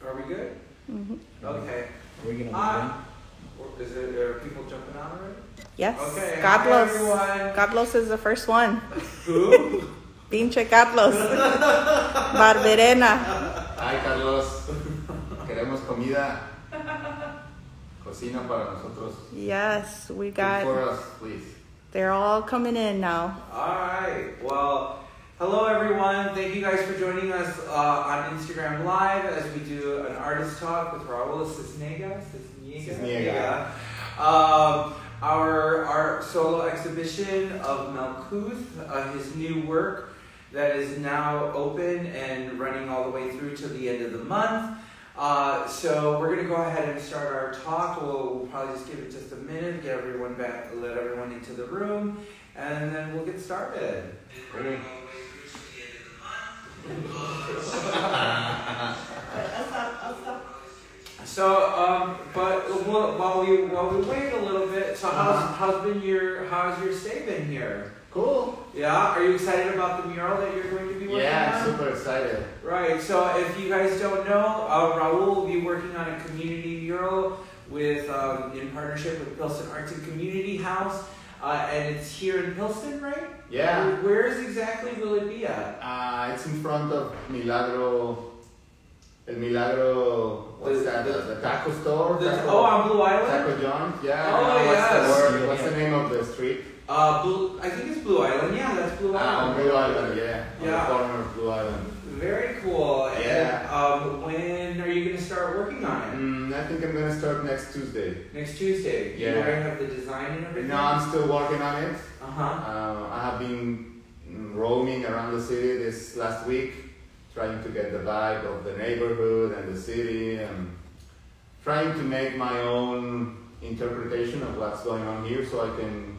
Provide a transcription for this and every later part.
Are we good? Mm-hmm. Okay. We're gonna Are people jumping on already? Yes. Okay. Carlos. Hi, everyone. Carlos is the first one. Who? Pinche Carlos. Barberena. Hi, Carlos. Queremos comida. Cocina para nosotros. Yes, we Cook got. for us, please. They're all coming in now. All right. Well, hello, everyone. Thank you guys for joining us on Instagram Live as we do an artist talk with Raul Sisniega. Sisniega. Our solo exhibition of Malkuth, his new work that is now open and running all the way through to the end of the month. So we're going to go ahead and start our talk. We'll probably just give it just a minute, get everyone back, let everyone into the room, and then we'll get started. Ready? So, but while we wait a little bit, so how's your stay been here? Cool. Yeah, are you excited about the mural that you're going to be working on? Yeah, super excited. Right, so if you guys don't know, Raul will be working on a community mural with in partnership with Pilsen Arts and Community House, and it's here in Pilsen, right? Yeah. Where exactly will it be at? It's in front of El Milagro, what's that? The taco store? On Blue Island? Taco joint? Yeah. Oh, yes. What's the name of the street? I think it's Blue Island. Yeah, that's Blue Island. Blue Island, yeah. Yeah. On the corner of Blue Island. Very cool. Yeah. And when are you going to start working on it? I think I'm going to start next Tuesday. Next Tuesday? Yeah. You already have the design and everything? No, I'm still working on it. Uh-huh. I have been roaming around the city this last week, trying to get the vibe of the neighborhood and the city, and trying to make my own interpretation of what's going on here so I can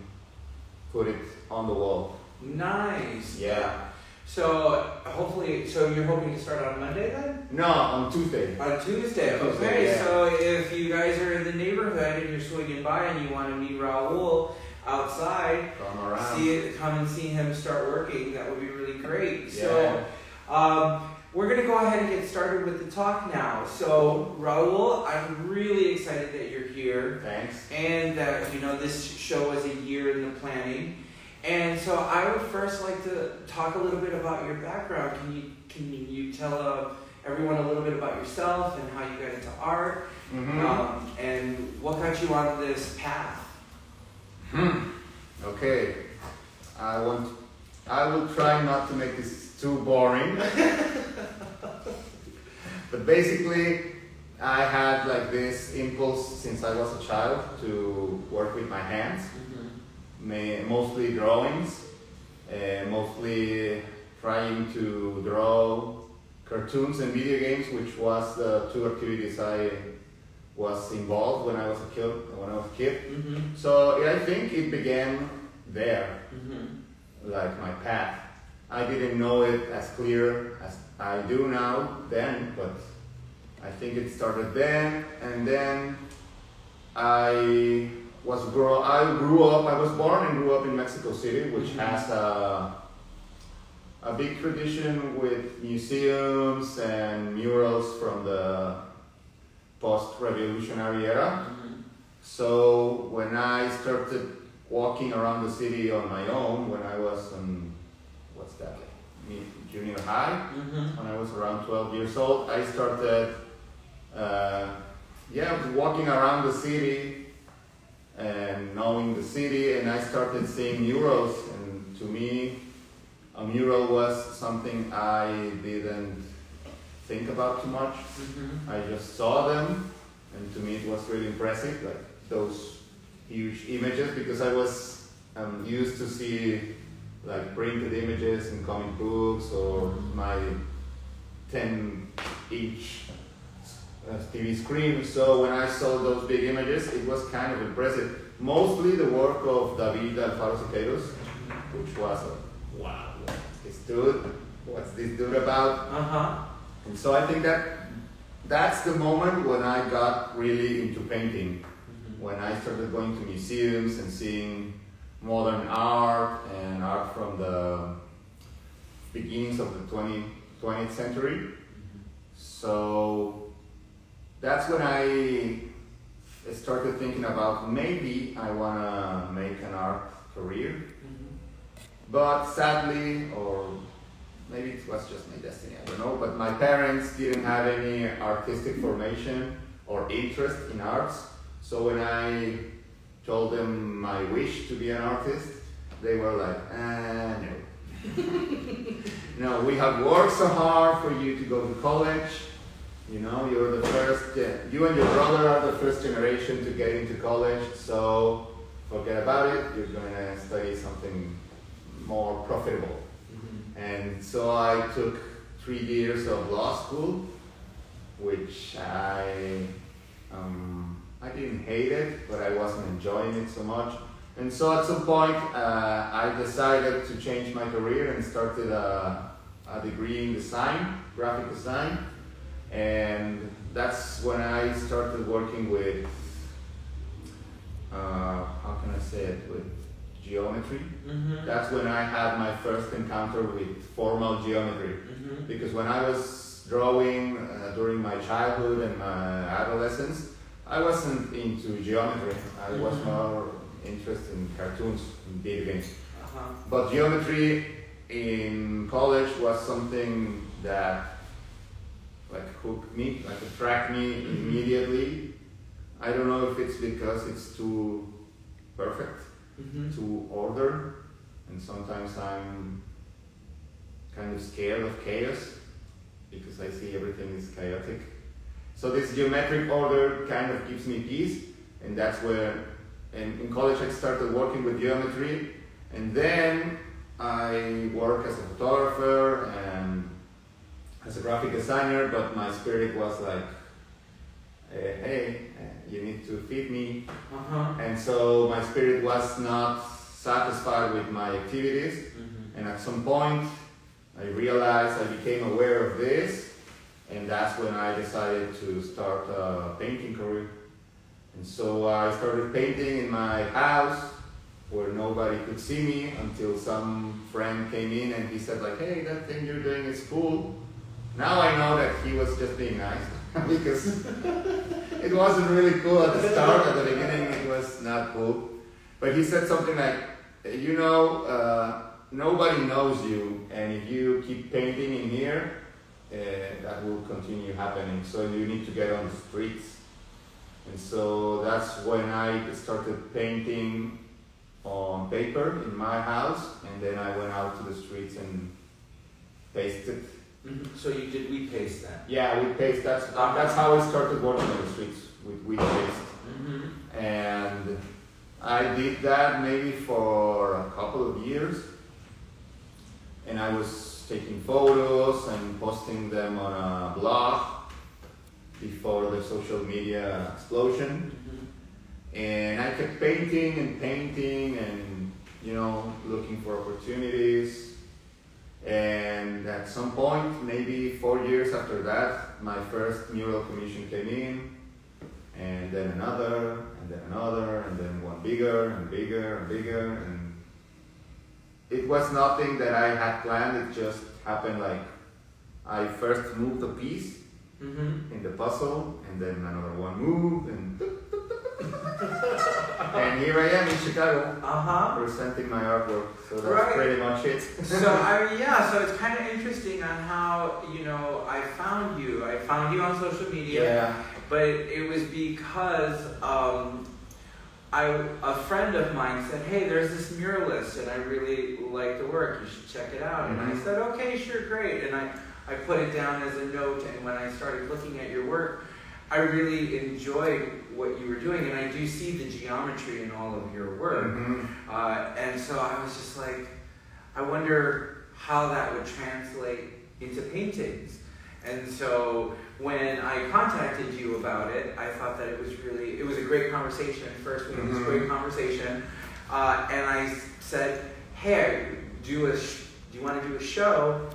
put it on the wall. Nice. Yeah. So you're hoping to start on Monday then? No, on Tuesday. On Tuesday. Tuesday, Okay. yeah. So if you guys are in the neighborhood and you're swinging by and you want to meet Raul outside, Come around. come and see him start working, that would be really great. Yeah. So we're going to go ahead and get started with the talk now. So Raul, I'm really excited that you're here. Thanks. And that, this show is a year in the planning. And so I would first like to talk a little bit about your background. Can you tell everyone a little bit about yourself and how you got into art, and what got you on this path? Okay. I will try not to make this too boring. But basically, I had like this impulse since I was a child to work with my hands. Mostly drawings, mostly trying to draw cartoons and video games, which was the two activities I was involved when I was a kid. So I think it began there, like my path. I didn't know it as clear as I do now then, but I think it started then, and then I was born and grew up in Mexico City, which has a big tradition with museums and murals from the post-revolutionary era. So when I started walking around the city on my own, when I was junior high, when I was around 12 years old, I started walking around the city and knowing the city, and I started seeing murals, and to me a mural was something I didn't think about too much. I just saw them, and to me it was really impressive, like those huge images, because I was used to see like printed images in comic books or my 10-inch TV screen. So when I saw those big images, it was kind of impressive. Mostly the work of David Alfaro Siqueiros, which was wow, what's this dude about? And so I think that's the moment when I got really into painting, when I started going to museums and seeing modern art and art from the beginnings of the 20th century. So that's when I started thinking about maybe I want to make an art career. But sadly, or maybe it was just my destiny, I don't know, but my parents didn't have any artistic formation or interest in arts. So when I told them my wish to be an artist, they were like, no. No, we have worked so hard for you to go to college. You know, you're the first, you and your brother are the first generation to get into college, so forget about it, you're going to study something more profitable. And so I took 3 years of law school, which I didn't hate it, but I wasn't enjoying it so much. And so at some point, I decided to change my career and started a degree in design, graphic design. And that's when I started working with, how can I say it, with geometry. That's when I had my first encounter with formal geometry. Because when I was drawing during my childhood and my adolescence, I wasn't into geometry. I was more interested in cartoons, in video games. But geometry in college was something that hooked me, attracted me immediately. I don't know if it's because it's too perfect, too ordered, and sometimes I'm kind of scared of chaos because I see everything is chaotic. So this geometric order kind of gives me peace, and that's where, in college I started working with geometry, and then I work as a photographer and as a graphic designer, but my spirit was like, hey, you need to feed me. And so my spirit was not satisfied with my activities. And at some point, I realized, I became aware of this, and that's when I decided to start a painting career. And so I started painting in my house where nobody could see me until some friend came in and he said like, hey, that thing you're doing is cool. Now I know that he was just being nice because it wasn't really cool at the start. At the beginning it was not cool. But he said something like, you know, nobody knows you, and if you keep painting in here, that will continue happening. So you need to get on the streets. And so that's when I started painting on paper in my house, and then I went out to the streets and pasted. So you did wheat paste then? Yeah, wheat paste. That's how I started working on the streets with wheat paste. And I did that maybe for a couple of years. And I was taking photos and posting them on a blog before the social media explosion. And I kept painting and, you know, looking for opportunities. And at some point, maybe 4 years after that, my first mural commission came in, and then another, and then another, and then one bigger and bigger and bigger. And it was nothing that I had planned, it just happened like I first moved a piece in the puzzle, and then another one moved, and and here I am in Chicago, presenting my artwork. So that's pretty much it. So so it's kind of interesting on how, you know, I found you. I found you on social media, but it was because a friend of mine said, hey, there's this muralist, and I really like the work. You should check it out. And I said, okay, sure, great. And I put it down as a note, and when I started looking at your work, I really enjoyed what you were doing, and I do see the geometry in all of your work. And so I was just like, I wonder how that would translate into paintings. And so when I contacted you about it, I thought that it was a great conversation. First, we had this great conversation, and I said, hey, do you want to do a show?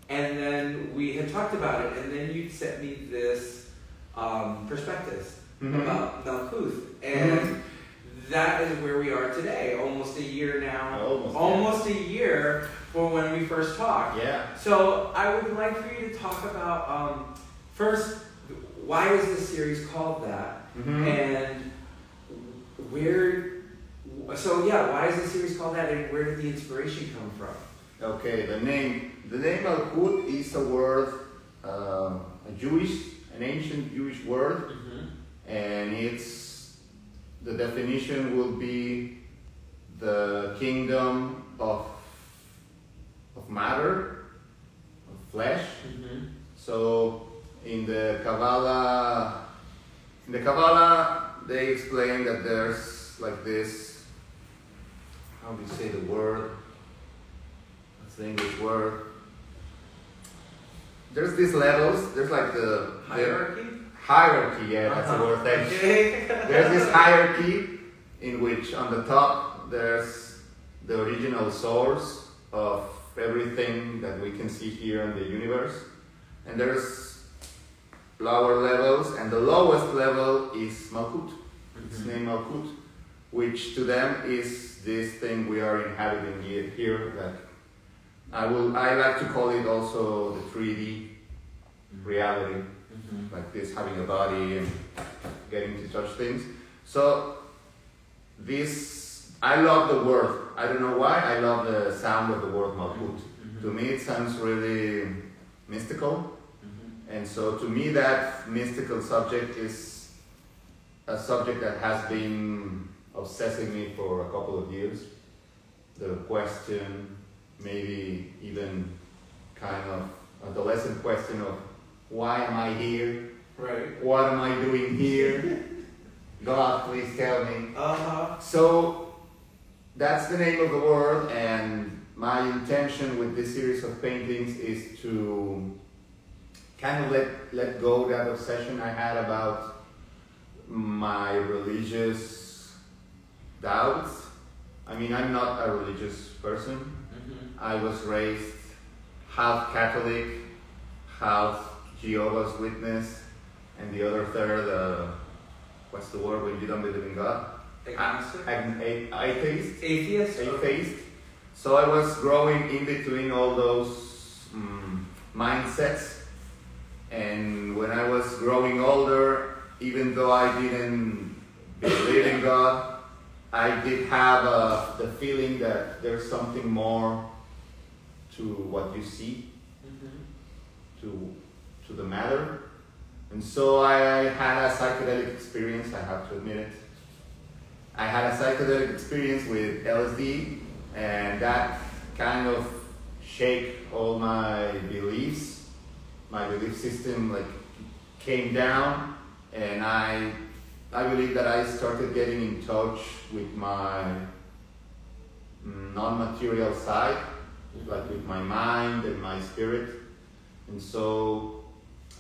And then we had talked about it, and then you sent me this prospectus about Malkuth, and that is where we are today, almost a year now, almost a year for when we first talked. So I would like for you to talk about, first, why is this series called that? And why is this series called that, and where did the inspiration come from? Okay, the name Malkuth is a word, an ancient Jewish word, and the definition will be the kingdom of matter, of flesh. So in the Kabbalah, they explain that there's like this, how do you say the word? What's the English word? There's these levels, there's like the Hierarchy? Hierarchy, yeah, that's the word, thank you. There's this hierarchy in which on the top there's the original source of everything that we can see here in the universe. And there's lower levels, and the lowest level is Malkuth. It's named Malkuth, which to them is this thing we are inhabiting here. That I like to call it also the 3D reality, like this, having a body and getting to touch things. So I love the word. I don't know why. I love the sound of the word Malkuth. To me, it sounds really mystical. And so to me, that mystical subject is a subject that has been obsessing me for a couple of years. The question, maybe even kind of adolescent question of, why am I here? Right. What am I doing here? God, please tell me. So that's the name of the word, and my intention with this series of paintings is to kind of let go that obsession I had about my religious doubts. I mean, I'm not a religious person. I was raised half Catholic, half Jehovah's Witness, and the other third, what's the word when you don't believe in God? Agnostic? Atheist. Atheist? Atheist. So I was growing in between all those mindsets. And when I was growing older, even though I didn't believe in God, I did have the feeling that there's something more to what you see, to the matter. And so I had a psychedelic experience, I have to admit it. I had a psychedelic experience with LSD, and that kind of shaped all my beliefs. My belief system came down, and I believe that I started getting in touch with my non-material side, with my mind and my spirit. And so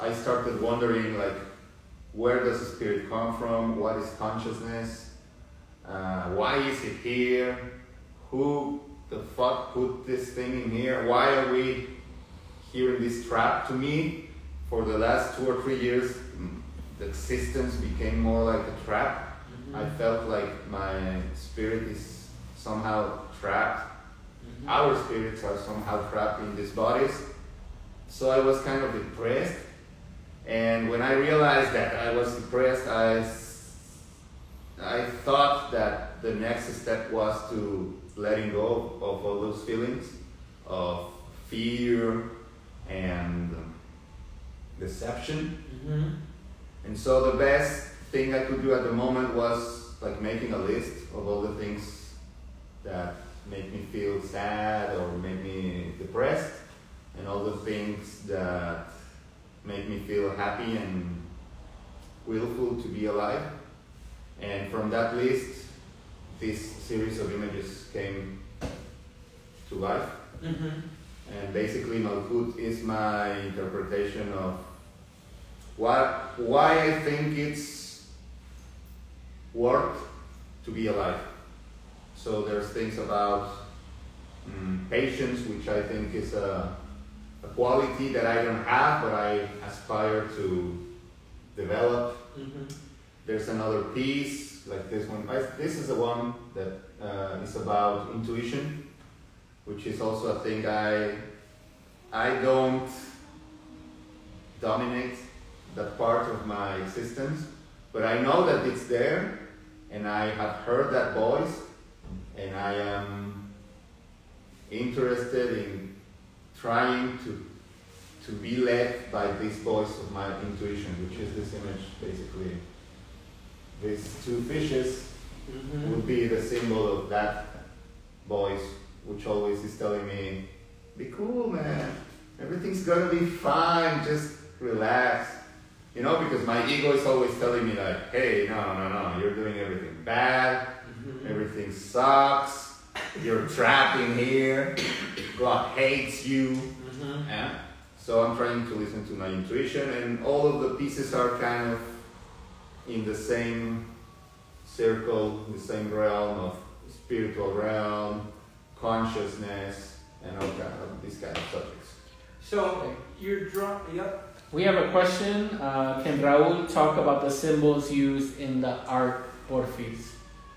I started wondering, where does the spirit come from? What is consciousness? Why is it here? Who the fuck put this thing in here? Why are we here in this trap? To me, for the last 2 or 3 years, the existence became more like a trap. I felt like my spirit is somehow trapped. Our spirits are somehow trapped in these bodies. So I was kind of depressed. And when I realized that I was depressed, I thought that the next step was to letting go of all those feelings of fear and deception. And so the best thing I could do at the moment was making a list of all the things that make me feel sad or make me depressed, and all the things that make me feel happy and willful to be alive. And from that list, this series of images came to life. And basically Malkuth is my interpretation of why I think it's worth to be alive. So there's things about patience, which I think is a quality that I don't have, but I aspire to develop. There's another piece, like this one. This is the one that is about intuition, which is also a thing I don't dominate that part of my existence, but I know that it's there, and I have heard that voice, and I am interested in trying to be led by this voice of my intuition, which is this image, basically. These two fishes would be the symbol of that voice, which always is telling me, be cool, man. Everything's gonna be fine, just relax. You know, because my ego is always telling me like, hey, no, you're doing everything bad, everything sucks, you're trapped in here, God hates you. Yeah? So I'm trying to listen to my intuition, and all of the pieces are kind of in the same circle, the same realm of spiritual realm, consciousness, and all these kind of subjects. So you're drawn. Yep. We have a question. Can Raul talk about the symbols used in the art Porfis?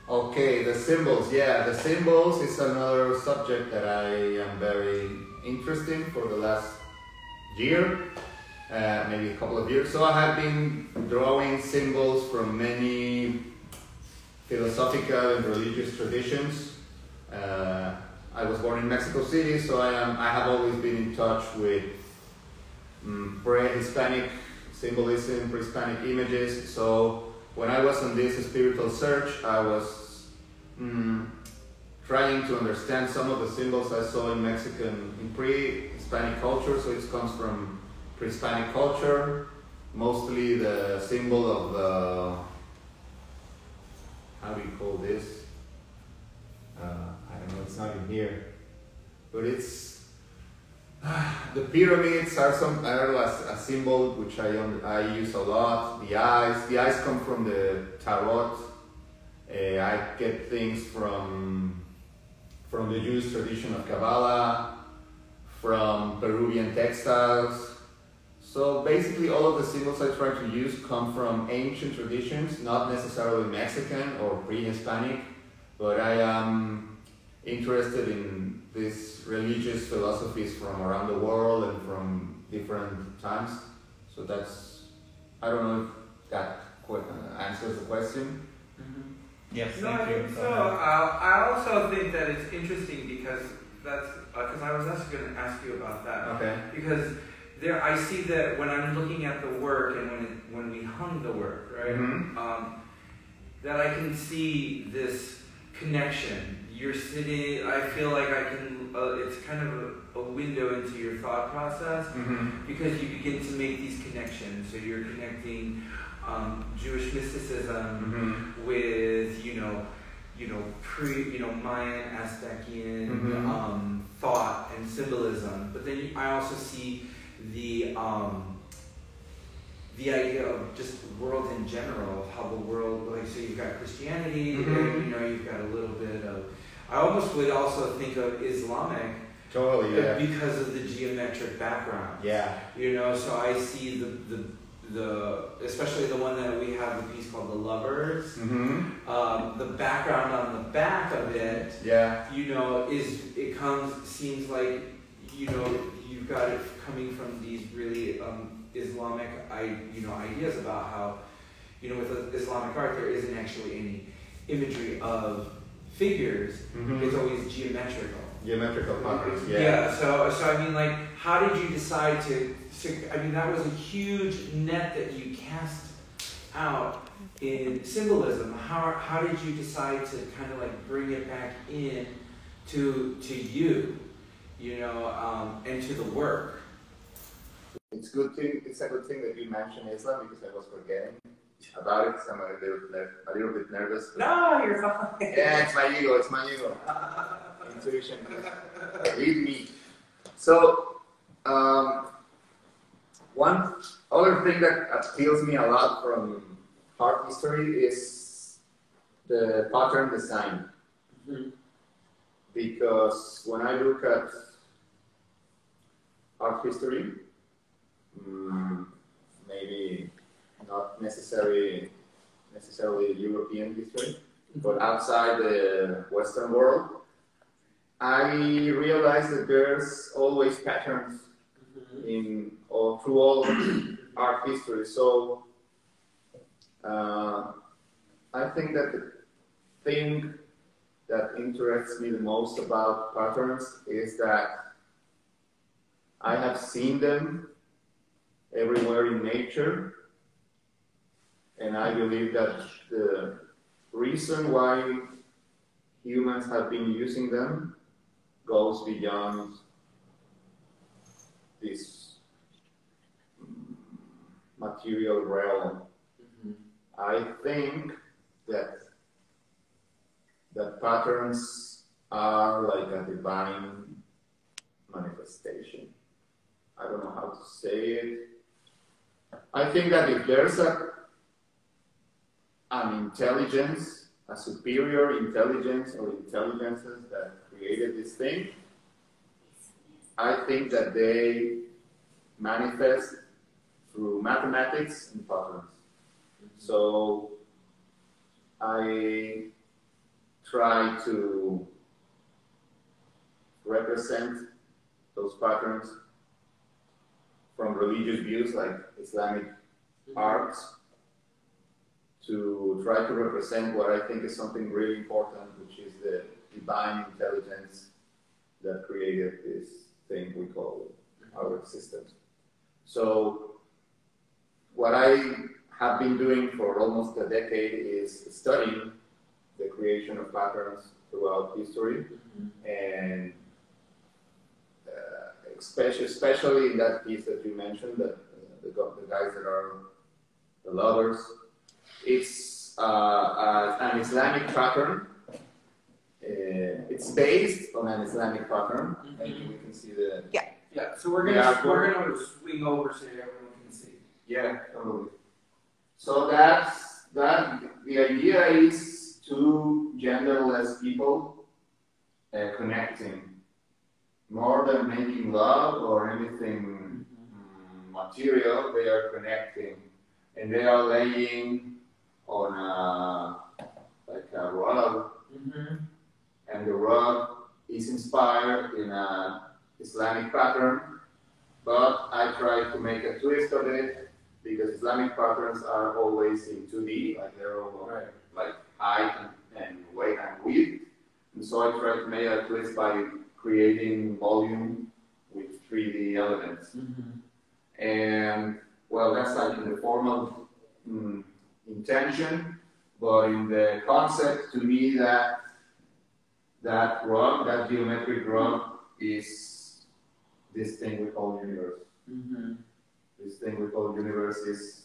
Okay, the symbols. Yeah, the symbols is another subject that I am very interested in for the last year, maybe a couple of years. So I have been drawing symbols from many philosophical and religious traditions. I was born in Mexico City, so I have always been in touch with pre-Hispanic symbolism, pre-Hispanic images. So when I was on this spiritual search, I was trying to understand some of the symbols I saw in pre-Hispanic culture. So it comes from pre-Hispanic culture, mostly the symbol of the, how do you call this? I don't know, it's not in here, but it's the pyramids are a symbol which I use a lot. The eyes come from the tarot. I get things from the Jewish tradition of Kabbalah, from Peruvian textiles. So basically all of the symbols I try to use come from ancient traditions, not necessarily Mexican or pre-Hispanic, but I am interested in these religious philosophies from around the world and from different times. So that's, I don't know if that answers the question. Yes, No, thank I you. think so. I also think that it's interesting because I was also going to ask you about that. Okay. Because I see that when I'm looking at the work and when we hung the work, right, that I can see this connection. You're sitting, I feel like I can, it's kind of a window into your thought process because you begin to make these connections. So you're connecting Jewish mysticism with, Mayan, Aztecian thought and symbolism. But then I also see the idea of just the world in general, of how the world, like, so you've got Christianity, and, you've got a little bit of, I almost would also think of Islamic, totally, yeah, because of the geometric background. Yeah. So I see the especially the one that we have, the piece called The Lovers, the background on the back of it, seems like, you've got it coming from these really Islamic, ideas about how, with Islamic art, there isn't actually any imagery of figures. It's always geometrical. Geometrical patterns, yeah. Yeah, so I mean, like, how did you decide to I mean, that was a huge net that you cast out in symbolism. How did you decide to kind of like bring it back in to you, and to the work? It's a good thing that you mentioned Islam, because I was forgetting about it. So I'm a little bit nervous. No, you're fine. Yeah, it's my ego. Intuition. Lead me. So, one other thing that appeals me a lot from art history is the pattern design. Because when I look at art history, maybe not necessarily European history, but outside the Western world, I realize that there's always patterns through all art history. So I think that the thing that interests me the most about patterns is that I have seen them everywhere in nature, and I believe that the reason why humans have been using them goes beyond this material realm. I think that patterns are like a divine manifestation. I don't know how to say it. I think that if there's an intelligence, a superior intelligence or intelligences that created this thing, I think that they manifest through mathematics and patterns. So I try to represent those patterns from religious views like Islamic arts to try to represent what I think is something really important, which is the divine intelligence that created this thing we call our existence. So what I have been doing for almost a decade is studying the creation of patterns throughout history, and especially in that piece that you mentioned, that the guys that are the lovers, it's an Islamic pattern. It's based on an Islamic pattern, and we can see the So we're gonna swing over so everyone can see. Yeah, totally. So that's that. The idea is two genderless people connecting, more than making love or anything material. They are connecting, and they are laying on a rug, and the rug is inspired in an Islamic pattern, but I try to make a twist of it because Islamic patterns are always in 2D, like they're all like height and weight and width, and so I try to make a twist by creating volume with 3D elements. And well, that's like in the formal intention, but in the concept, to me, that rug, that geometric rug, is this thing we call universe. This thing we call universe is,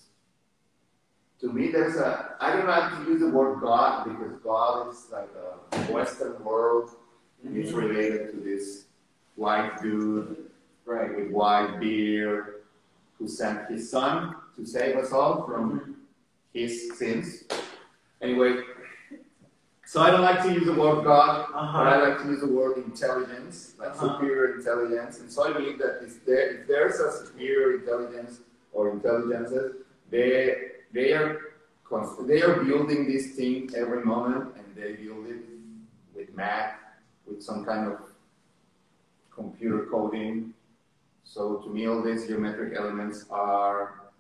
to me, I don't like to use the word God because God is like a Western world. It's related to this white dude, with white beard, who sent his son to save us all from his sins. Anyway, so I don't like to use the word God, but I like to use the word intelligence, like superior intelligence. And so I believe that if there's a superior intelligence or intelligences, they are building this thing every moment, and they build it with math, with some kind of computer coding. So to me, all these geometric elements are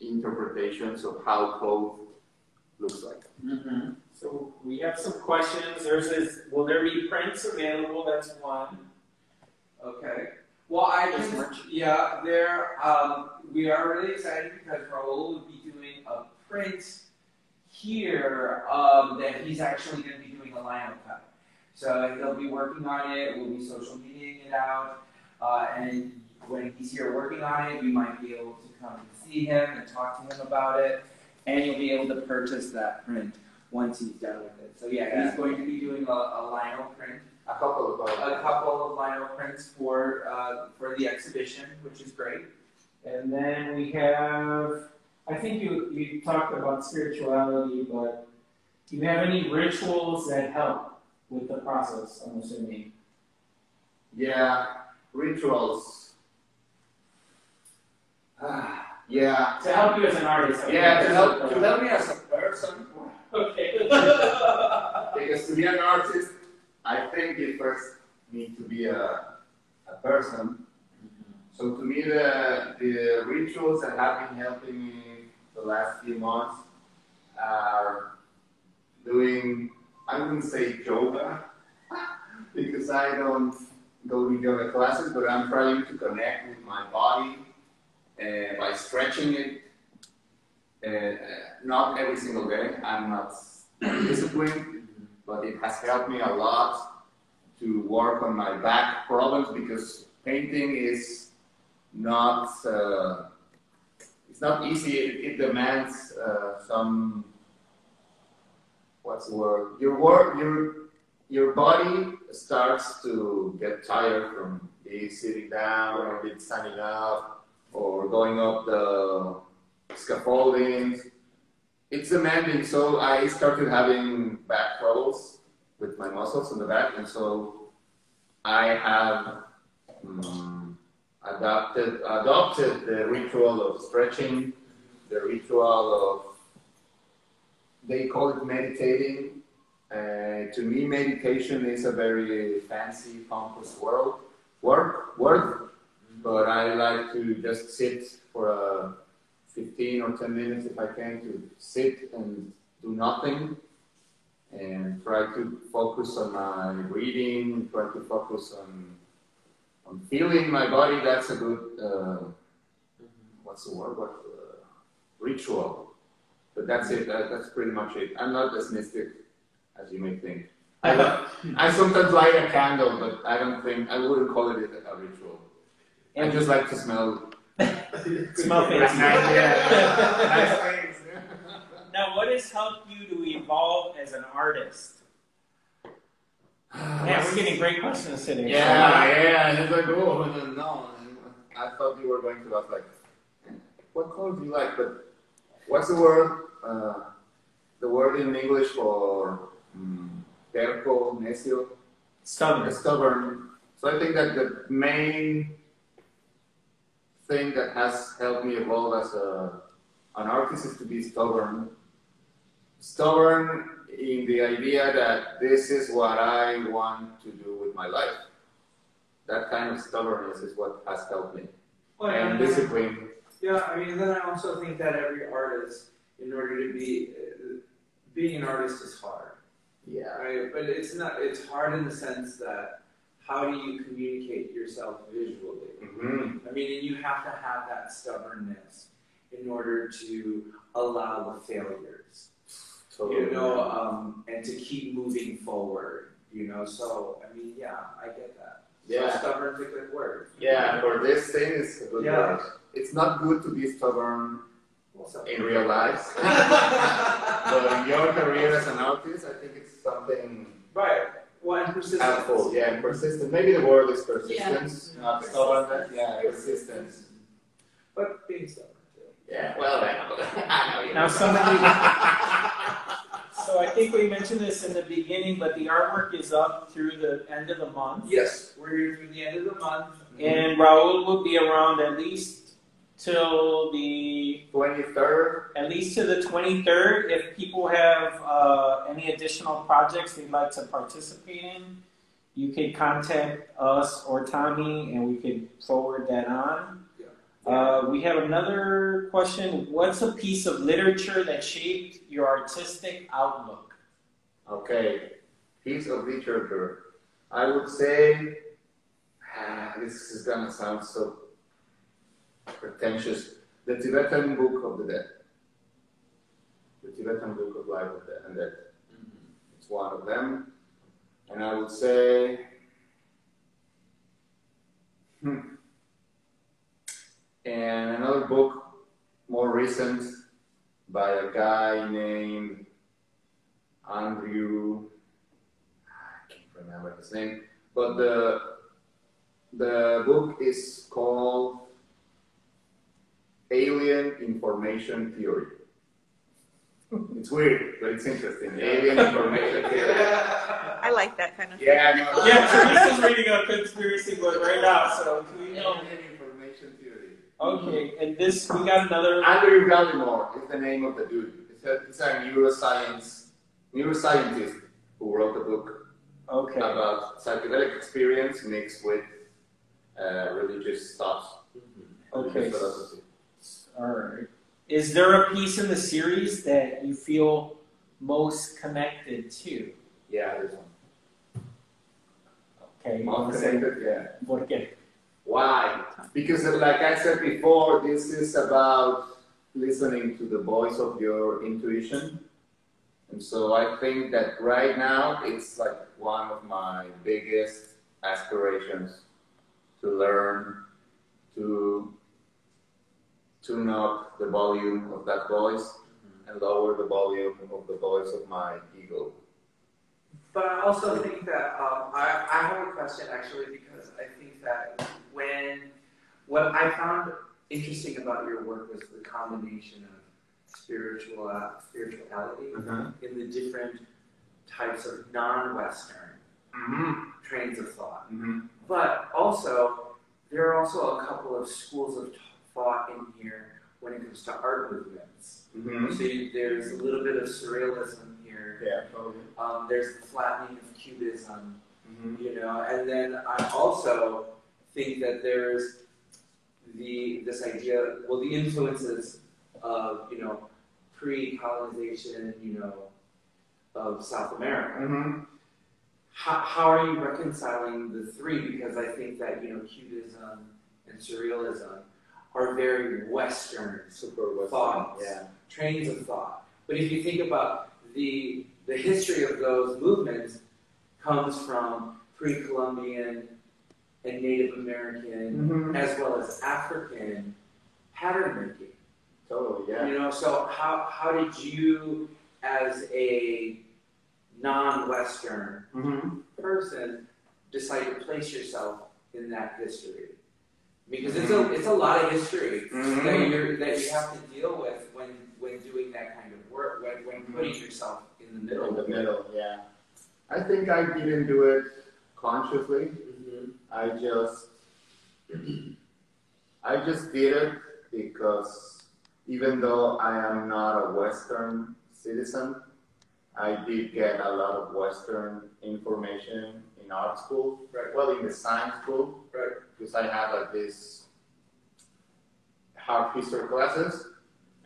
interpretations of how code looks like. So we have some questions. There says, will there be prints available? That's one. Okay. Well, we are really excited because Raul will be doing a print here that he's actually going to be doing a lino cut. So he'll be working on it. We'll be social mediating it out, and when he's here working on it, you might be able to come and see him and talk to him about it, and you'll be able to purchase that print once he's done with it. So he's going to be doing a lino print, a couple of lino prints for the exhibition, which is great. And then we have, I think you talked about spirituality, but do you have any rituals that help with the process, I'm assuming? Yeah, rituals. To help you as an artist. To help me as a person. Okay. Because to be an artist, I think you first need to be a person. So to me, the rituals that have been helping me the last few months are doing, I wouldn't say yoga, because I don't go to yoga classes, but I'm trying to connect with my body by stretching it. Not every single day, I'm not disciplined, but it has helped me a lot to work on my back problems, because painting is not, it's not easy. It demands some, what's the word? Your body starts to get tired from sitting down or standing up or going up the scaffolding. It's demanding, so I started having back troubles with my muscles in the back, and so I have adopted the ritual of stretching, the ritual of, they call it meditating. To me, meditation is a very fancy, pompous word, but I like to just sit for 15 or 10 minutes if I can, to sit and do nothing and try to focus on my breathing, try to focus on feeling my body. That's a good, what's the word? Ritual. But that's it. That's pretty much it. I'm not as mystic as you may think. I sometimes light a candle, but I wouldn't call it a ritual. I just like to smell. Smell fancy. Nice things. Now, what has helped you to evolve as an artist? Man, we're getting great questions today. Yeah. And it's like, oh, no. I thought you were going to ask, like, what color do you like? But what's the word? The word in English for terco, necio? Stubborn. So I think that the main thing that has helped me evolve as an artist is to be stubborn. Stubborn in the idea that this is what I want to do with my life. That kind of stubbornness is what has helped me. Well, and discipline. Yeah, I mean, then I also think that every artist, in order to be, being an artist is hard. Yeah. Right? But it's hard in the sense that how do you communicate yourself visually? Mm-hmm. I mean, and you have to have that stubbornness in order to allow the failures. Totally. You know, and to keep moving forward, you know, so, I mean, yeah, I get that. Yeah. So stubborn's a good word. Yeah, for this thing, it's a good word. It's not good to be stubborn in real life. But in your career as an artist, I think it's something right. Well, and persistence. helpful. Yeah, and persistent. Maybe the word is persistence, not Persistence. stubborn. Yeah, persistence. But being stubborn too. Yeah, well, I know. Now, so I think we mentioned this in the beginning, but the artwork is up through the end of the month. Yes, we're here through the end of the month. And Raul will be around at least till the 23rd. At least to the 23rd. If people have any additional projects they'd like to participate in, you could contact us or Tommy, and we could forward that on. We have another question. What's a piece of literature that shaped your artistic outlook? Okay, piece of literature. I would say, this is gonna sound so pretentious, the Tibetan Book of the Dead. The Tibetan Book of Life and Death. It's one of them. And I would say, and another book, more recent, by a guy named Andrew, I can't remember his name, but the book is called Alien Information Theory. It's weird, but it's interesting. Alien Information Theory. I like that kind of thing. Yeah, no. Yeah, Teresa's reading a conspiracy book right now, so we know. Alien Information Theory. Okay, and this, we got another. Andrew Gallimore is the name of the dude. It's a neuroscientist who wrote a book Okay. about psychedelic experience mixed with religious stuff. Okay. philosophy. All right. Is there a piece in the series that you feel most connected to? Yeah, there's one. Okay. Most connected, yeah. ¿Por qué? Why? Because, like I said before, this is about listening to the voice of your intuition. And so I think that right now it's like one of my biggest aspirations to learn to tune up the volume of that voice and lower the volume of the voice of my ego. But I also think that I have a question actually, because I think that what I found interesting about your work was the combination of spirituality in the different types of non-Western trains of thought. But also, there are also a couple of schools of thought in here when it comes to art movements. So there's a little bit of surrealism here. Yeah, totally. There's the flattening of cubism, you know, and then I also think that there's this idea, well, the influences of, you know, pre-colonization, you know, of South America. How are you reconciling the three? Because I think that, you know, cubism and surrealism are very Western, Super Western thoughts, trains of thought. But if you think about the history of those movements comes from pre-Columbian and Native American, as well as African pattern making. Totally, yeah. You know, so how did you, as a non-Western person, decide to place yourself in that history? Because it's a lot of history that you have to deal with when doing that kind of work, when putting yourself in the middle. In the middle, yeah. I think I didn't do it consciously. I just did it because even though I am not a Western citizen, I did get a lot of Western information in art school, well, in the science school, because I had like this art history classes,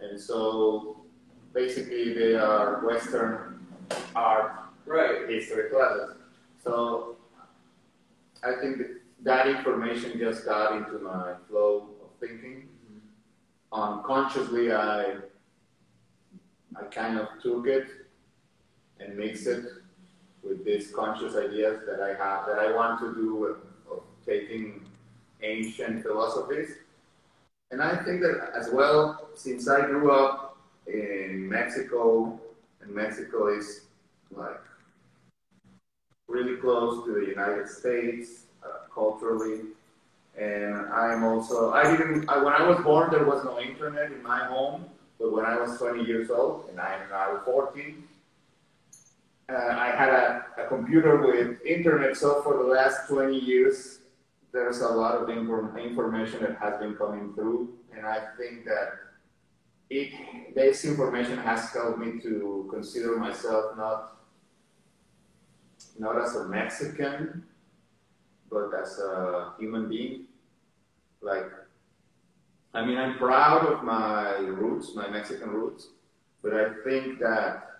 and so basically they are Western art history classes. So I think that information just got into my flow of thinking. Unconsciously, I kind of took it and mixed it with these conscious ideas that I have, that I want to do of taking ancient philosophies. And I think that as well, since I grew up in Mexico, and Mexico is like really close to the United States culturally, and I'm also, when I was born, there was no internet in my home, but when I was 20 years old, and I'm now 14, I had a computer with internet, so for the last 20 years, there's a lot of information that has been coming through, and I think that this information has helped me to consider myself not as a Mexican, but as a human being. Like, I mean, I'm proud of my roots, my Mexican roots, but I think that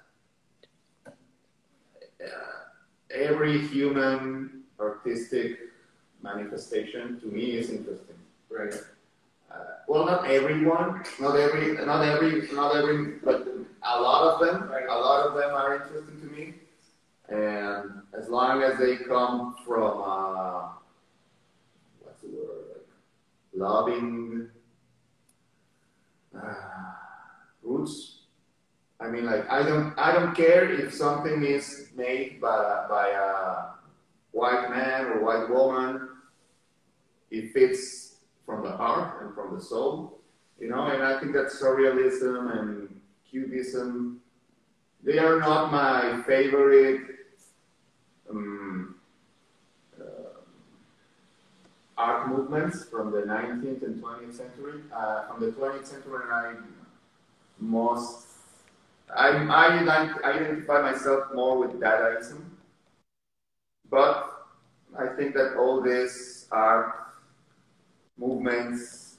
every human artistic manifestation to me is interesting. Right. Well, not everyone, not every, but a lot of them. Right. A lot of them are interesting to me, and as long as they come from what's the word, like loving roots. I mean, like I don't care if something is made by a white man or white woman. If it's from the heart and from the soul, you know. And I think that surrealism and cubism, they are not my favorite art movements from the 19th and 20th century. From the 20th century, I identify myself more with Dadaism, but I think that all these art movements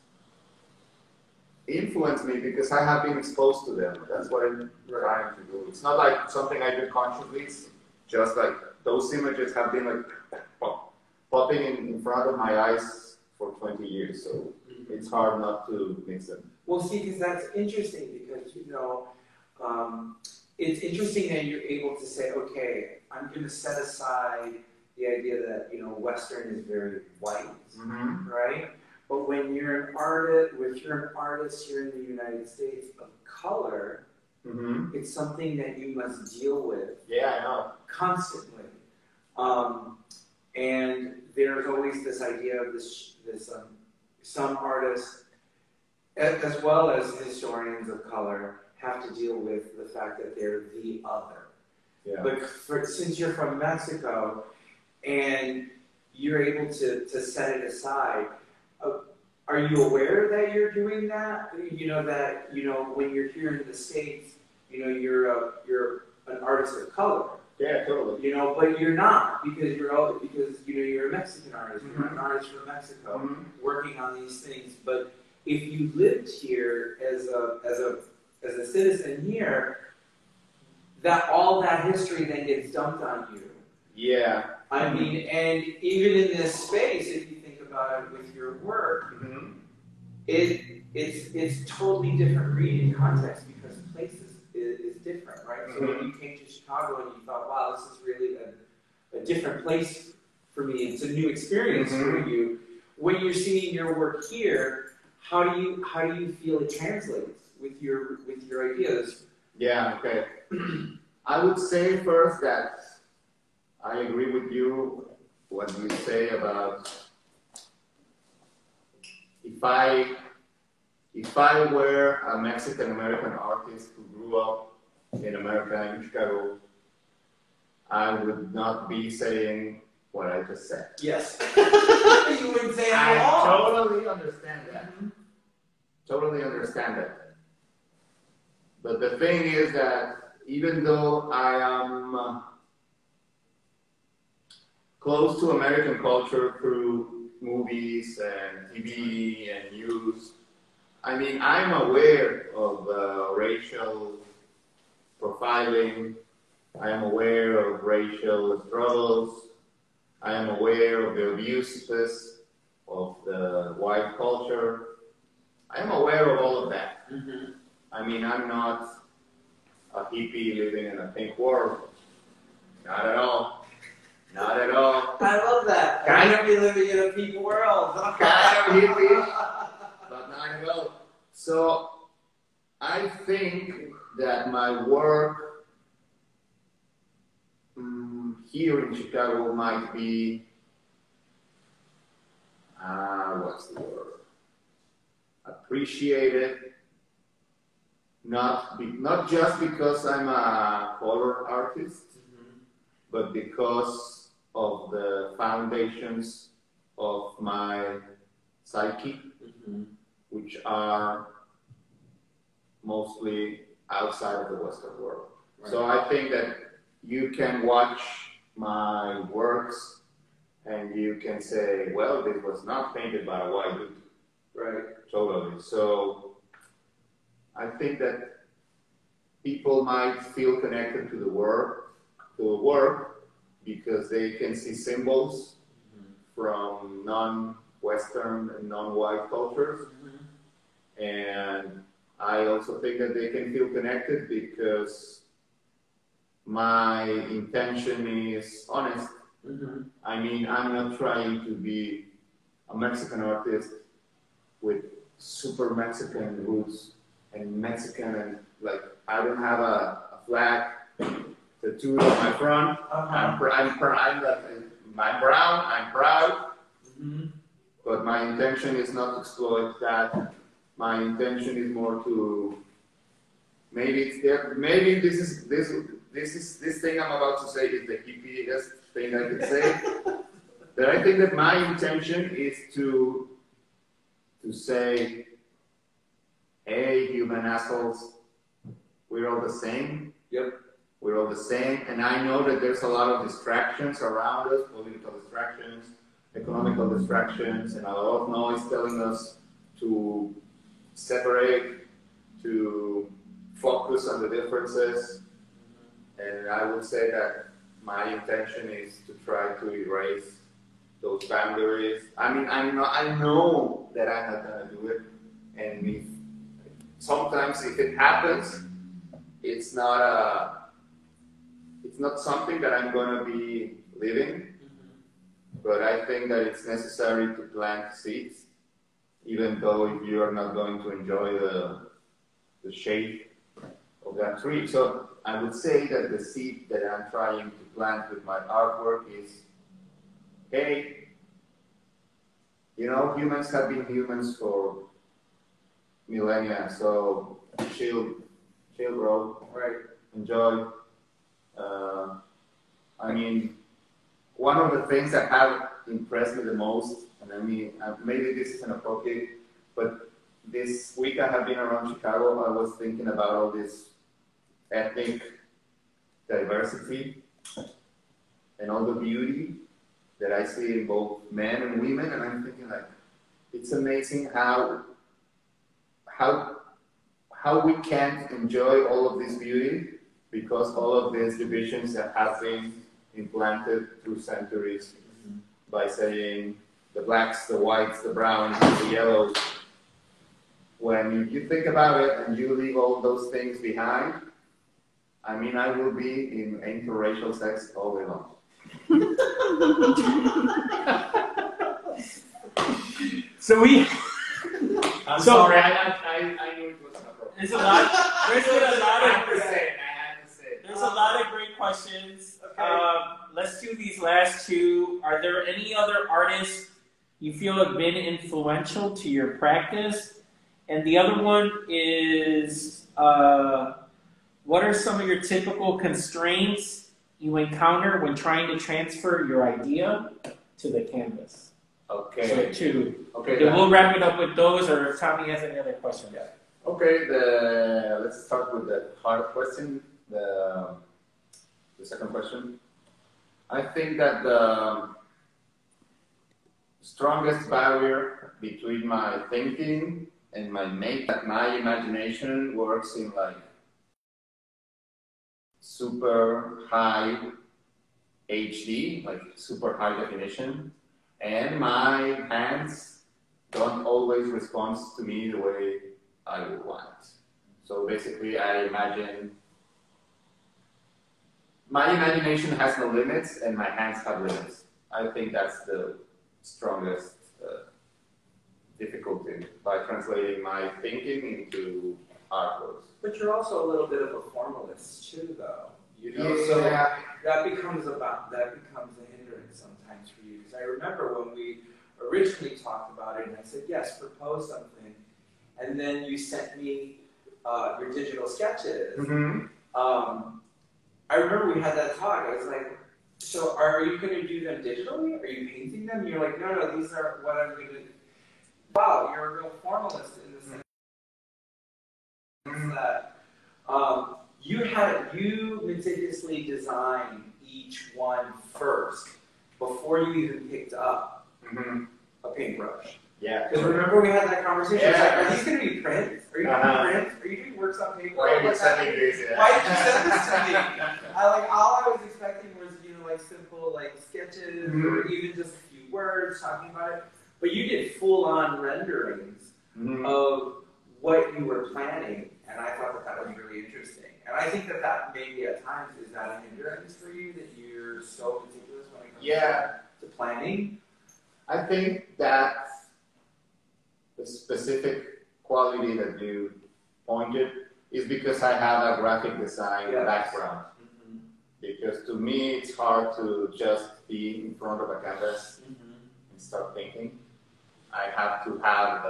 influence me because I have been exposed to them. That's what I'm trying to do. It's not like something I do consciously. It's just like those images have been like popping in front of my eyes for 20 years. So it's hard not to mix them. Well, see, because that's interesting because, you know, it's interesting that you're able to say, okay, I'm going to set aside the idea that, you know, Western is very white, right? But when you're an artist here in the United States of color, it's something that you must deal with. Yeah, I know. Constantly. And there's always this idea of some artists, as well as historians of color, have to deal with the fact that they're the other. Yeah. But since you're from Mexico and you're able to set it aside, are you aware that you're doing that? You know that when you're here in the States, you know you're an artist of color. Yeah, totally. You know, but you're not because you're a Mexican artist. You're an artist from Mexico working on these things. But if you lived here as a citizen here, that all that history then gets dumped on you. Yeah. I mean, and even in this space, if you think about it with your work, it's totally different reading context because place is different, right? So when you came to Chicago and you thought, wow, this is really a different place for me. It's a new experience for you. When you're seeing your work here, how do you feel it translates with your ideas? Yeah. Okay. I would say first that I agree with you what you say about if I were a Mexican American artist who grew up in America, in Chicago, I would not be saying what I just said. Yes. You wouldn't say it at all. I totally understand that. Totally understand that. But the thing is that even though I am close to American culture through movies and TV and news, I mean, I'm aware of racial profiling. I am aware of racial struggles. I am aware of the abuses of the white culture. I am aware of all of that. I mean, I'm not a hippie living in a pink world. Not at all. Not at all. I love that. Kind of be living in a pink world. Kind of hippie, but not at all. So I think that my work here in Chicago might be, what's the word? Appreciated. Not just because I'm a color artist, but because of the foundations of my psyche, which are mostly outside of the Western world. Right. So I think that you can watch my works and you can say, well, this was not painted by a white dude. Right. Totally. So I think that people might feel connected to the work because they can see symbols from non-Western and non-white cultures. And I also think that they can feel connected because my intention is honest. I mean, I'm not trying to be a Mexican artist with super Mexican roots and Mexican and like I don't have a flag tattooed on my front. I'm brown. I'm proud. But my intention is not to exploit that. My intention is more to maybe it's there. Maybe this thing I'm about to say is the hippiest thing I could say. But I think that my intention is to say, hey, human assholes, we're all the same. Yep. We're all the same. And I know that there's a lot of distractions around us, political distractions, economical distractions, and a lot of noise telling us to separate, to focus on the differences. And I would say that my intention is to try to erase those boundaries. I mean, I know that I'm not gonna do it, and sometimes if it happens, it's not something that I'm gonna be living. But I think that it's necessary to plant seeds, even though if you are not going to enjoy the shape of that tree. So I would say that the seed that I'm trying to plant with my artwork is, hey, humans have been humans for millennia, so chill, bro. Right. Enjoy. I mean, one of the things that have impressed me the most, and I mean, maybe this is inappropriate, but this week I have been around Chicago. I was thinking about all this ethnic diversity and all the beauty that I see in both men and women, and I'm thinking like, it's amazing how we can't enjoy all of this beauty because all of these divisions that have been implanted through centuries by saying the blacks, the whites, the browns, the yellows. When you think about it and you leave all those things behind, I mean, I will be in interracial sex all day long. So we. I'm sorry, I knew it was inappropriate. There's a lot. There's been a lot I of. had to say it. There's a lot of great questions. Okay. Let's do these last two. Are there any other artists you feel have been influential to your practice? And the other one is, what are some of your typical constraints you encounter when trying to transfer your idea to the canvas? Okay. So two. Okay. Then we'll wrap it up with those, or if Tommy has any other questions. Yeah. Okay. Let's start with the hard question. The second question. I think that the strongest barrier between my thinking and my imagination works in like super high HD, like super high definition, and my hands don't always respond to me the way I would want. So basically, my imagination has no limits, and my hands have limits. I think that's the strongest difficulty by translating my thinking into artworks. But you're also a little bit of a formalist too, though. Yeah. So that becomes a hindrance sometimes for you. Because I remember when we originally talked about it, and I said, yes, propose something, and then you sent me your digital sketches. Mm-hmm. I remember we had that talk. I was like, so are you going to do them digitally? Are you painting them? And you're like, no, these are what I'm going to do. Wow, you're a real formalist in the sense that you meticulously designed each one first before you even picked up a paintbrush. Yeah. Because remember we had that conversation. Yeah. Like, are these going to be prints? Are you going to be prints? Are you doing works on paper? Why are you sending this? Yeah. Why did you send this to me? All I was expecting was like simple like sketches or even just a few words talking about it. But you did full-on renderings of what you were planning, and I thought that was really interesting. And I think that maybe at times is that a hindrance for you that you're so meticulous when it comes to planning. I think that the specific quality that you pointed is because I have a graphic design background. Because to me, it's hard to just be in front of a canvas and start painting. I have to have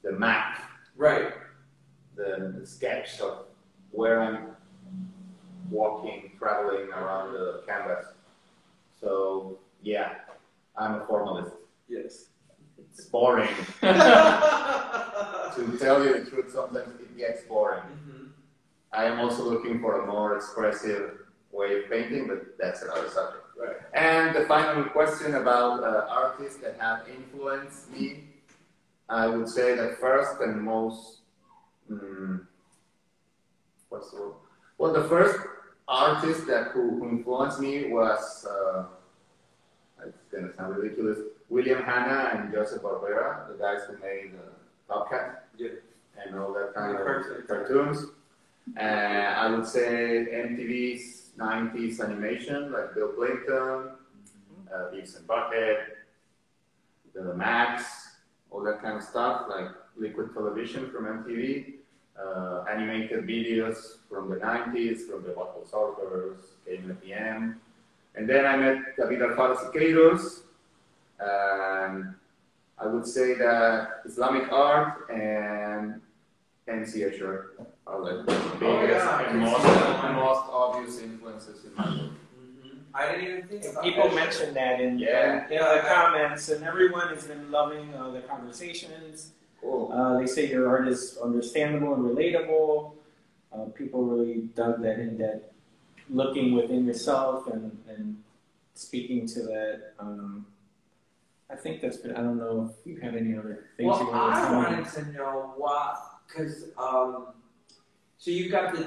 the map, right? The sketch of where I'm walking, traveling around the canvas. So yeah, I'm a formalist. Yes. It's boring. To tell you the truth, sometimes it gets boring. I am also looking for a more expressive way of painting, but that's another subject. Right. And the final question about artists that have influenced me. I would say that first and most, what's the word? Well, the first artist who influenced me was, it's going to sound ridiculous, William Hanna and Joseph Barbera, the guys who made Top Cat and all that kind of cartoons. I would say MTV's 90s animation, like Bill Clinton, Beavis and Butthead, the Max, all that kind of stuff, like Liquid Television from MTV, animated videos from the 90s, from the Butthole Surfers, KMFDM. And then I met David Alfaro Siqueiros, and I would say that Islamic art and MC Escher are like the biggest and most obvious influences in my work. I didn't even think about People Escher. mention that in the comments, and everyone has been loving the conversations. Cool. They say your art is understandable and relatable. People really dug that in, that looking within yourself and speaking to that. I think that's been, I don't know if you have any other things you want to I tell me. wanted to know what, because so you got the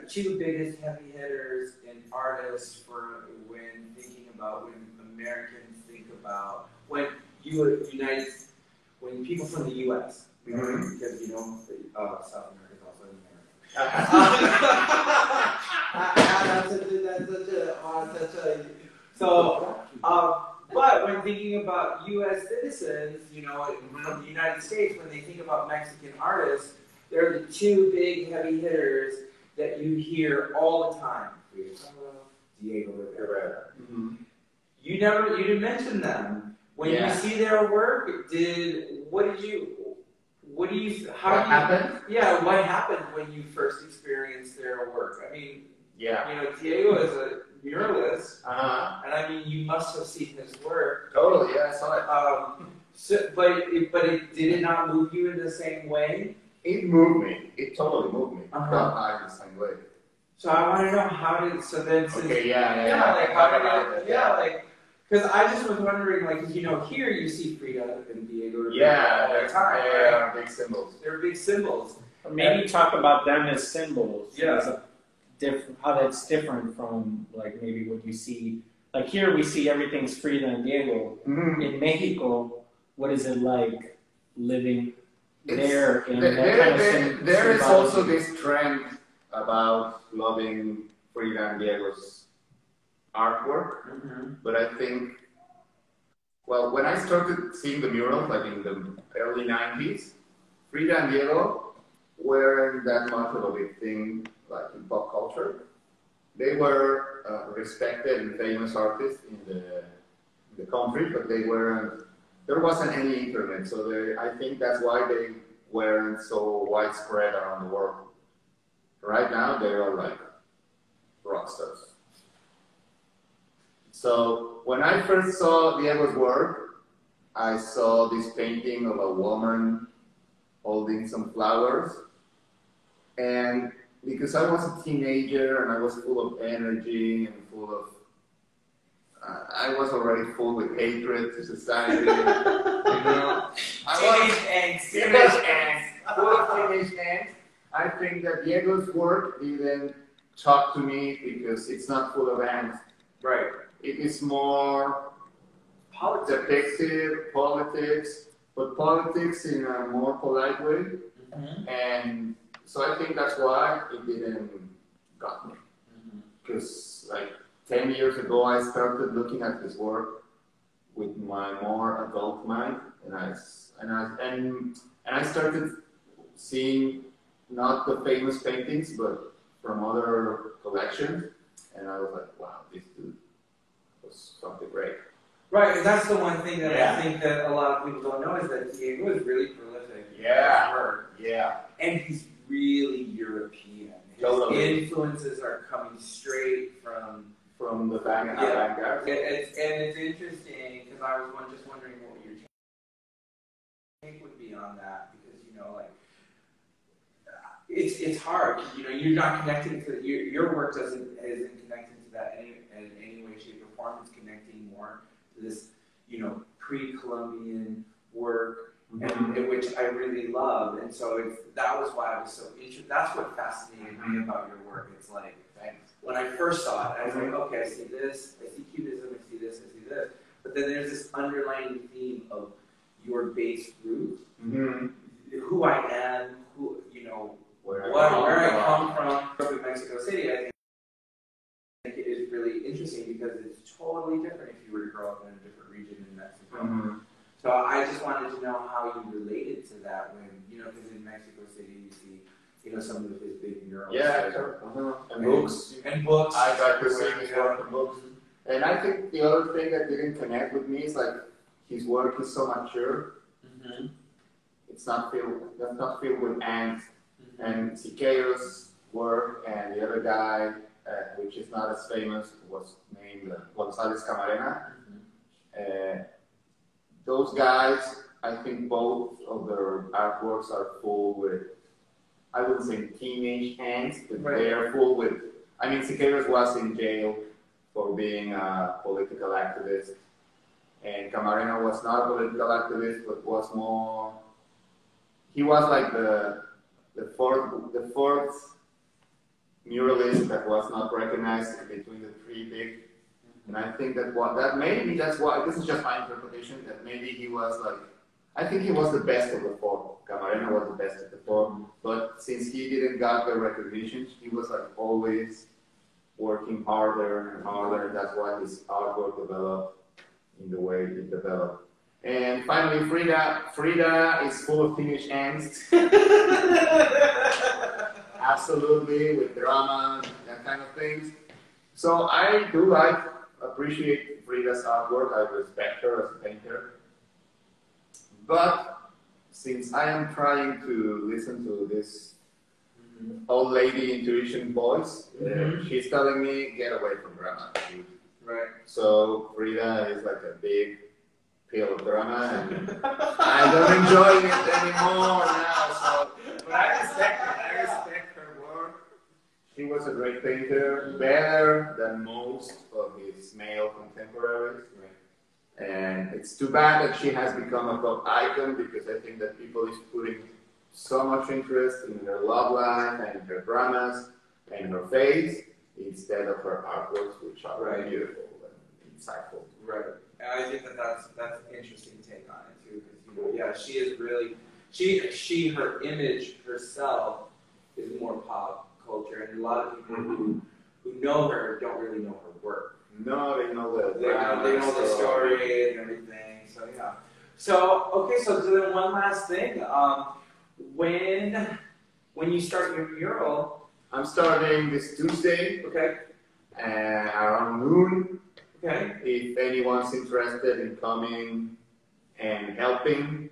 two biggest heavy hitters and artists for when thinking about when Americans think about when when people from the U.S. Because South America is also in America. But when thinking about U.S. citizens, from the United States, when they think about Mexican artists, they're the two big heavy hitters that you hear all the time. Diego Rivera. You didn't mention them. When you see their work, what happened? Yeah, what happened when you first experienced their work? I mean, Diego is a muralist, and I mean, you must have seen his work. Totally, yeah, I saw it. But did it not move you in the same way? It moved me. It totally moved me. Not in the same way. So I want to know how did how did it? Because I just was wondering, here you see Frida and Diego all the time. They are big symbols. They're big symbols. Or maybe talk about them as symbols. How that's different from maybe what you see. Like here we see everything's Frida and Diego. In Mexico, what is it like living there? There is also this trend about loving Frida and Diego's artwork, but I think, when I started seeing the murals, in the early 90s, Frida and Diego weren't that much of a big thing, in pop culture. They were respected and famous artists in the country, but there wasn't any internet, so I think that's why they weren't so widespread around the world. Right now, they are rock stars. So when I first saw Diego's work, I saw this painting of a woman holding some flowers. And because I was a teenager and I was full of energy and full of, I was already full with hatred to society. Teenage angst. Full of teenage angst. I think that Diego's work didn't talk to me because it's not full of angst. Right. It is more depictive politics, but politics in a more polite way. And so I think that's why it didn't got me. Because 10 years ago, I started looking at his work with my more adult mind, and I started seeing not the famous paintings, but from other collections, and I was like, wow, this dude was something great. Right, and that's the one thing that I think that a lot of people don't know is that Diego is really prolific in his work. And he's really European. His influences are coming straight from the vanguard. And it's interesting because I was just wondering what your take would be on that, because it's hard. You're not connecting to your work isn't connected to that in any way, shape, or form. It's connecting more to this pre-Columbian work and which I really love. And so that was why I was so interested. That's what fascinated me about your work. It's like, when I first saw it, I was like, okay, I see this, I see cubism, I see this, I see this. But then there's this underlying theme of your base root, who I am, who, you know, where I come from in Mexico City. I think it is really interesting because it's totally different if you were to grow up in a different region in Mexico. So I just wanted to know how you related to that when, you know, because in Mexico City you see, you know, some of his big murals. Yeah, and books. And books. I got to see his work in books. And I think the other thing that didn't connect with me is like his work is so mature. It's not filled with angst. And Siqueiros' work and the other guy, which is not as famous, was named González Camarena. Those guys, I think both of their artworks are full with, I wouldn't say teenage angst, but they are full with, I mean, Siqueiros was in jail for being a political activist. And Camarena was not a political activist, but was more, he was like the fourth muralist that was not recognized between the three big. And I think that that's why, this is just my interpretation, that maybe he was like, I think he was the best of the four. Camarena was the best of the four. But since he didn't got the recognition, he was like always working harder and harder. And that's why his artwork developed in the way it developed. And finally, Frida is full of teenage angst. Absolutely, with drama, that kind of things. So I do appreciate Frida's artwork. I respect her as a painter. But since I am trying to listen to this old lady intuition voice, she's telling me, get away from drama. Right. So Frida is like a big pill of drama, and I don't enjoy it anymore now. So, but I respect her work. She was a great painter, better than most of his male contemporaries. Right. And it's too bad that she has become a pop icon, because I think that people is putting so much interest in her love life and her dramas and her face instead of her artworks, which are beautiful and insightful. Right. And I think that's an interesting take on it too, because you know, she is really her image herself is more pop culture, and a lot of people who know her don't really know her work. No, they know the they know the story and everything. So yeah. So okay, so then one last thing. When you start your mural, I'm starting this Tuesday. Okay. Around noon. Okay. If anyone's interested in coming and helping,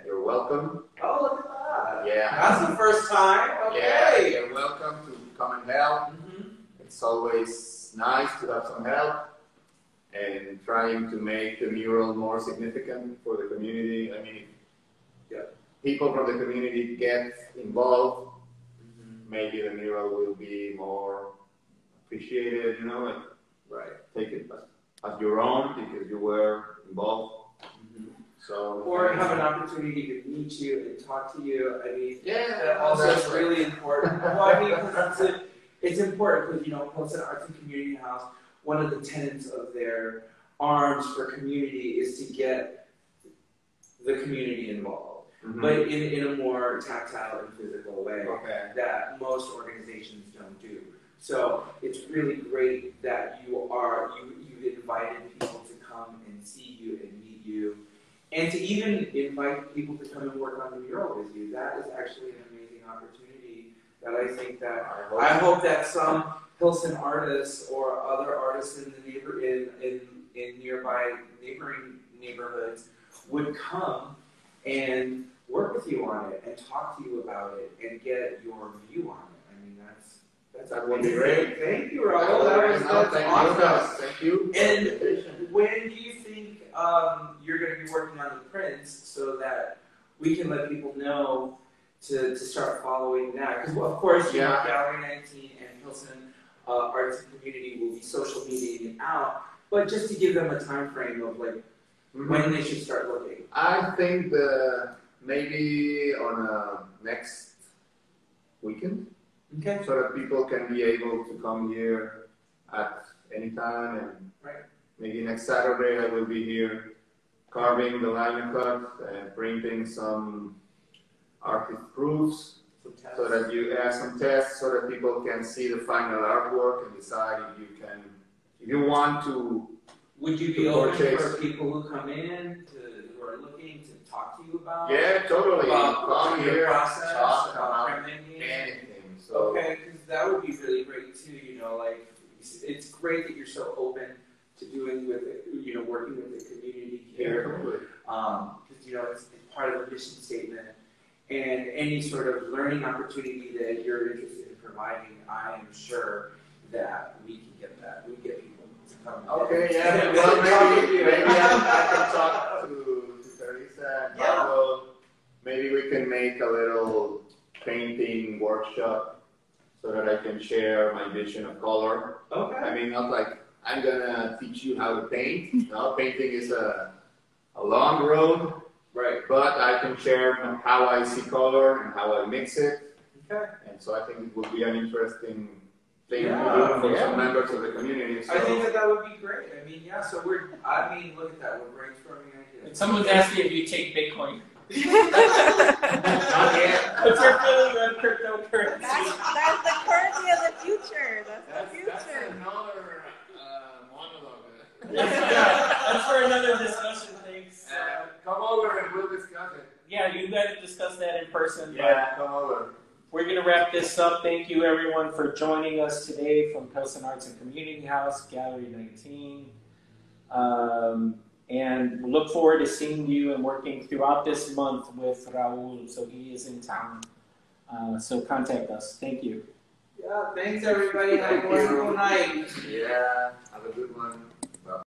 you're welcome. Oh, look at that. Yeah. That's the first time. Okay. Yeah, you're welcome to come and help. It's always nice to have some help and trying to make the mural more significant for the community. I mean, if people from the community get involved, maybe the mural will be more appreciated, you know, and take it as your own because you were involved. So, or have an opportunity to meet you and talk to you. I mean, that also is really important. Well, I mean, because it's important because, you know, Pilsen Arts and Community House, one of the tenets of their arms for community is to get the community involved, but in a more tactile and physical way that most organizations don't do. So it's really great that you've invited people to come and see you and meet you, and to even invite people to come and work on the mural with you. That is actually an amazing opportunity that I think that I hope that some Pilsen artists or other artists in the in nearby neighboring neighborhoods would come and work with you on it and talk to you about it and get your view on it. I mean, that would be great. Thank you, Raul. That's awesome. Thank you. And when do you think you're going to be working on the prints so that we can let people know to start following that? Because, of course, Gallery 19 and Pilsen Arts and Community will be social mediating out, but just to give them a time frame of like when they should start looking? I think maybe on next weekend, Okay. so that people can be able to come here at any time, and maybe next Saturday I will be here carving the liner cut and printing some artist proofs, so that you add some tests, so that people can see the final artwork and decide if you want to. Would you be open for people who come in who are looking to talk to you about? Yeah, totally. About Come your here, process, talk about about printing. anything. So. Okay, because that would be really great too. You know, like it's great that you're so open to doing with it. You know, working with the community here. Because you know it's part of the mission statement, and any sort of learning opportunity that you're interested in providing, I am sure that we can get that. We get people to come. Okay, yeah. Well, maybe I can talk to Teresa and Pablo. Maybe we can make a little painting workshop so that I can share my vision of color. Okay. I mean, not like I'm gonna teach you how to paint. No, painting is a long road. Right. But I can share how I see color and how I mix it. Okay. And so I think it would be an interesting thing to do for some members of the community. So. I think that would be great. I mean, yeah. So look at that. We're brainstorming ideas. Someone's asking if you take Bitcoin. Not yet. What's your feeling on cryptocurrency? That's the currency of the future. That's the future. That's another monologue. That's for another discussion. Thanks. Come over and we'll discuss it. Yeah, you got to discuss that in person. Yeah, come over. We're going to wrap this up. Thank you, everyone, for joining us today from Pilsen Arts and Community House, Gallery 19. And we look forward to seeing you and working throughout this month with Raul. So he is in town. So contact us. Thank you. Yeah, thanks everybody. Have a wonderful night. Yeah.